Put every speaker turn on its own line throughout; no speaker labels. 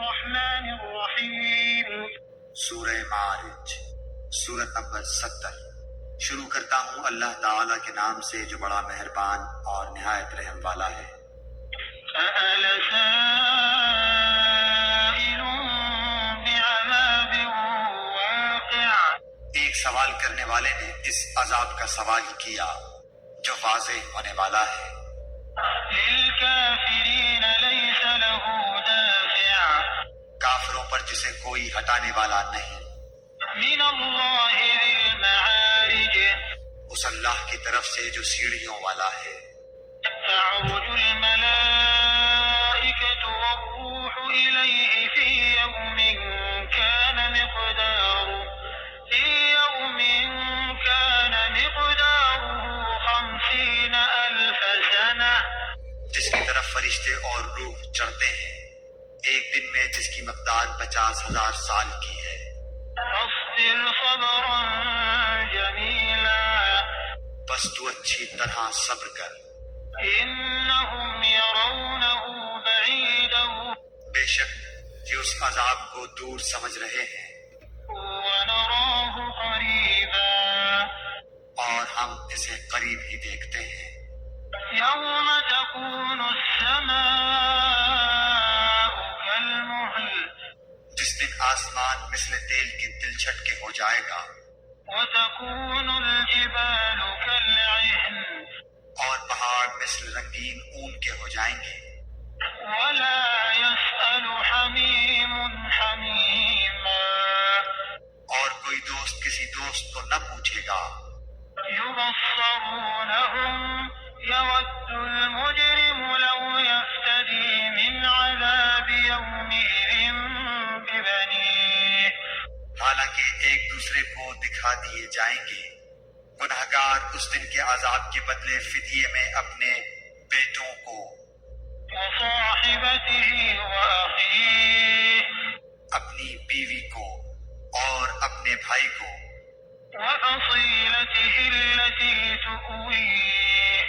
الرحمن الرحیم۔
سورہ معارج، سورت نمبر 70۔ شروع کرتا ہوں اللہ تعالیٰ کے نام سے جو بڑا مہربان اور نہایت رحم والا ہے۔
سأل سائل بعذاب واقع۔
ایک سوال کرنے والے نے اس عذاب کا سوال کیا جو واضح ہونے والا ہے۔
للکافرین لیس له دافع۔
کافروں پر جسے کوئی ہٹانے والا نہیں۔
من اللہ ذی المعارج۔
اس اللہ کی طرف سے جو سیڑھیوں والا ہے۔
تعرج الملائکۃ والروح الیہ فی یوم کان مقدارہ 50,000 سنہ۔
جس کی طرف فرشتے اور روح چڑھتے ہیں ایک دن میں جس کی مقدار 50,000 سال کی ہے۔
فاصبر صبرا جمیلا۔
بس تو اچھی طرح صبر کر۔
انہم یرونہ بعیدا
بے شک یہ اس عذاب کو دور سمجھ رہے ہیں
ونراہ قریبا۔
اور ہم اسے قریب ہی دیکھتے ہیں۔
یوم تکون السماء کالمہل۔
جس دن آسمان مثل تیل کی تلچھٹ کے ہو جائے گا۔
وتکون الجبال کالعہن۔
اور پہاڑ مثل رنگین اون کے ہو جائیں گے۔
ولا يسأل حمیم حمیما۔
اور کوئی دوست کسی دوست کو نہ پوچھے گا۔
یبصرونہم یود المجرم لو یفتدی من عذاب یومئذ ببنیہ۔
حالانکہ ایک دوسرے کو دکھا دیے جائیں گے۔ گنہگار اس دن کے عذاب کے بدلے فدیے میں اپنے بیٹوں کو،
وصاحبتہ وأخیہ۔
اپنی بیوی کو اور اپنے بھائی کو،
وفصیلتہ التي تؤویہ۔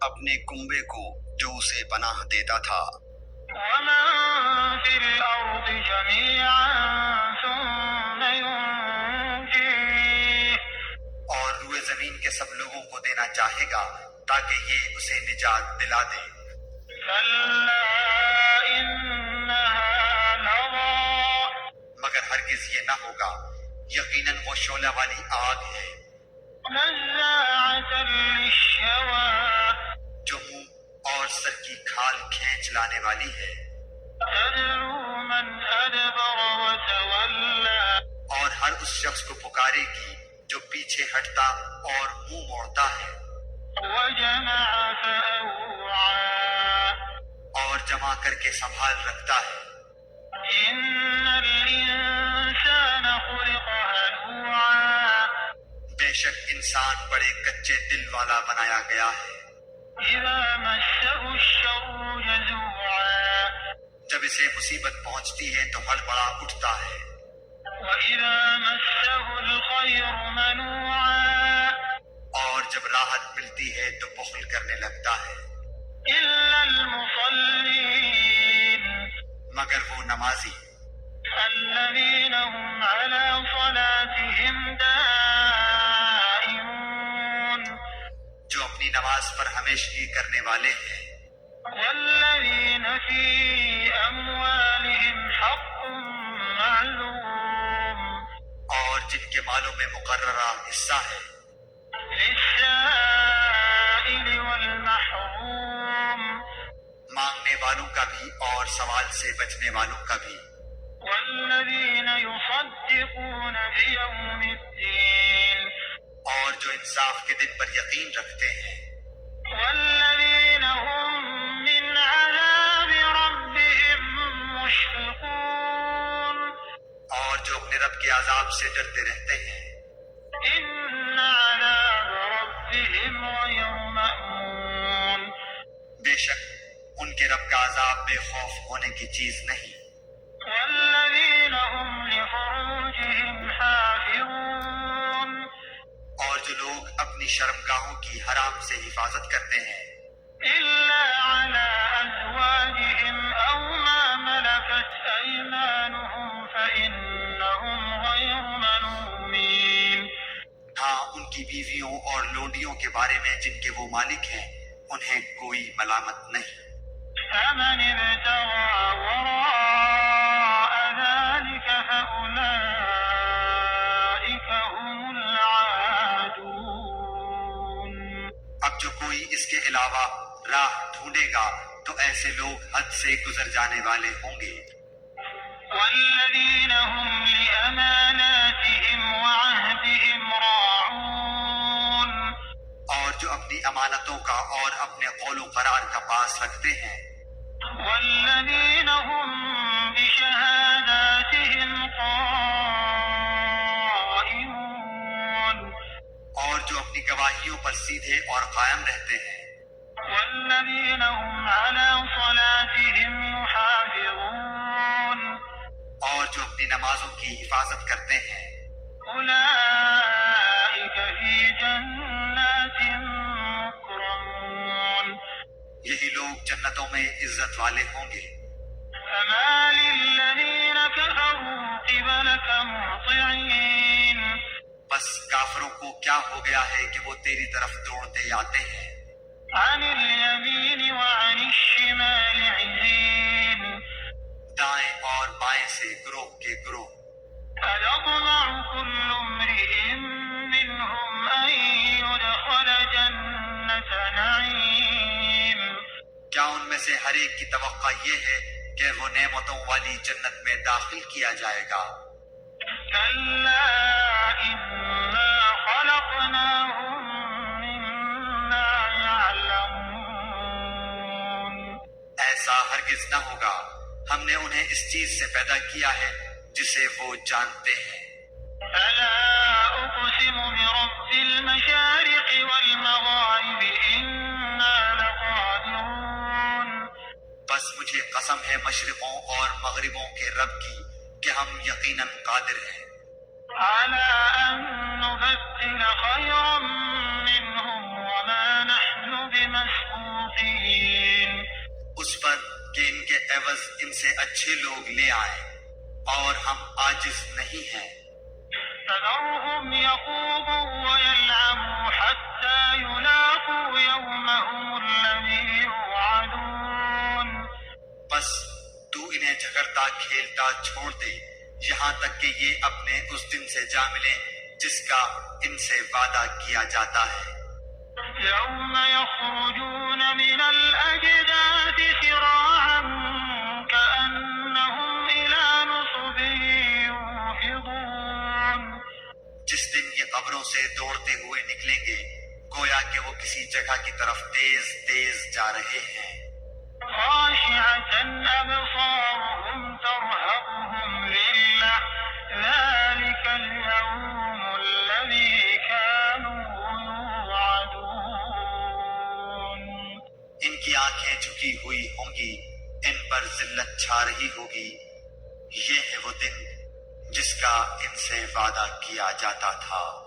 اپنے کنبے کو جو اسے پناہ دیتا تھا۔
ومن فی الارض جميعا ثم ينجیہ۔
اور روئے زمین کے سب لوگوں کو دینا چاہے گا تاکہ یہ اسے نجات دلا دے۔
کلا انہا لظی۔
مگر ہرگز یہ نہ ہوگا، یقیناً وہ شعلہ والی آگ ہے
نزاعۃ للشوی۔
جو منہ اور سر کی کھال کھینچ لانے والی ہے۔
تدعو من ادبر وتولی۔
اور ہر اس شخص کو پکارے گی جو پیچھے ہٹتا اور منہ موڑتا ہے۔
وجمع فأوعى۔
اور جمع کر کے سنبھال رکھتا ہے۔
ان الانسان خلق ہلوعا۔
بے شک انسان بڑے کچے دل والا بنایا گیا ہے۔
اذا مسه الشر جزوعا۔
جب اسے مصیبت پہنچتی ہے تو ہڑبڑا اٹھتا ہے۔
واذا مسه الخير منوعا۔
اور جب راحت ملتی ہے تو بخل کرنے لگتا ہے۔
الا المصلين۔
مگر وہ نمازی
الذين هم على صلاتهم دائمون۔
جو اپنی نماز پر ہمیشگی کرنے والے ہیں۔
والذين في أموالهم حق معلوم۔
اور جن کے مالوں میں مقررہ حصہ ہے۔
للسائل والمحروم۔
مانگنے والوں کا بھی اور سوال سے بچنے والوں کا بھی۔
والذين يصدقون بيوم الدين۔
اور جو انصاف کے دن پر یقین رکھتے ہیں۔
والذين هم من عذاب ربهم مشفقون۔
اور جو اپنے رب کے عذاب سے ڈرتے رہتے ہیں۔
ان عذاب ربهم غير مأمون۔
بے شک ان کے رب کا عذاب بے خوف ہونے کی چیز نہیں۔
والذين هم لفروجهم حافظون۔
اور جو لوگ اپنی شرمگاہوں کی حرام سے حفاظت کرتے ہیں۔
إلا على أزواجهم أو ما ملكت
بیویوں اور لونڈیوں کے بارے میں جن کے وہ مالک ہیں انہیں کوئی ملامت نہیں۔
فمن ابتغى وراء ذلك فأولئك هم العادون۔
اب جو کوئی اس کے علاوہ راہ ڈھونڈے گا تو ایسے لوگ حد سے گزر جانے والے ہوں گے۔
والذین هم لأماناتهم وعهدهم راعون۔
اور جو اپنی امانتوں کا اور اپنے قول و قرار کا پاس رکھتے ہیں۔
والذین هم بشہاداتهم قائمون۔
اور جو اپنی گواہیوں پر سیدھے اور قائم رہتے ہیں۔
والذین هم علی صلاتهم یحافظون۔
اور جو اپنی نمازوں کی حفاظت کرتے ہیں۔
اولئک فی جنات مکرمون۔
یہی لوگ جنتوں میں عزت والے ہوں گے۔
فما للذین کفروا قبلک مہطعین۔
بس کافروں کو کیا ہو گیا ہے کہ وہ تیری طرف دوڑتے آتے ہیں۔
عن الیمین وعن الشمال عزین۔
دائیں اور بائیں سے گروہ کے گروہ۔
أَيَطْمَعُ كُلُّ امْرِئٍ مِّنْهُمْ أَن يُدْخَلَ جَنَّةَ نَعِيمٍ۔
کیا ان میں سے ہر ایک کی توقع یہ ہے کہ وہ نعمتوں والی جنت میں داخل کیا جائے گا؟
كَلَّا إِنَّا خَلَقْنَاهُم مِّمَّا يَعْلَمُونَ۔
ایسا ہرگز نہ ہوگا، ہم نے انہیں اس چیز سے پیدا کیا ہے جسے وہ جانتے ہیں۔
فَلَا أُقْسِمُ بِرَبِّ الْمَشَارِقِ وَالْمَغَارِبِ إِنَّا لَقَادِرُونَ۔
بس مجھے قسم ہے مشرقوں اور مغربوں کے رب کی کہ ہم یقیناً قادر ہیں۔
عَلَىٰ أَن نُّبَدِّلَ خَيْرًا مِّنْهُمْ وَمَا نَحْنُ بِمَسْبُوقِينَ۔
اس پر کہ ان کے عوض ان سے اچھے لوگ لے آئیں اور ہم عاجز نہیں ہیں۔
فَذَرْهُمْ يَخُوضُوا وَيَلْعَبُوا حَتَّىٰ يُلَاقُوا يَوْمَهُمُ الَّذِي يُوعَدُونَ۔
بس تو انہیں جھگڑتا کھیلتا چھوڑ دے یہاں تک کہ یہ اپنے اس دن سے جا ملیں جس کا ان سے وعدہ کیا جاتا ہے۔
يَوْمَ يَخْرُجُونَ مِنَ الْأَجْدَاثِ سِرَاعًا كَأَنَّهُمْ إِلَىٰ نُصُبٍ يُوفِضُونَ۔
جس دن یہ قبروں سے دوڑتے ہوئے نکلیں گے گویا کہ وہ کسی جگہ کی طرف تیز تیز جا رہے ہیں۔
خاشعة أبصارهم ترهقهم ذلة ذلك اليوم الذي كانوا يوعدون۔
ان کی آنکھیں جھکی ہوئی ہوں گی، ان پر ذلت چھا رہی ہوگی۔ یہ ہے وہ دن جس کا ان سے وعدہ کیا جاتا تھا۔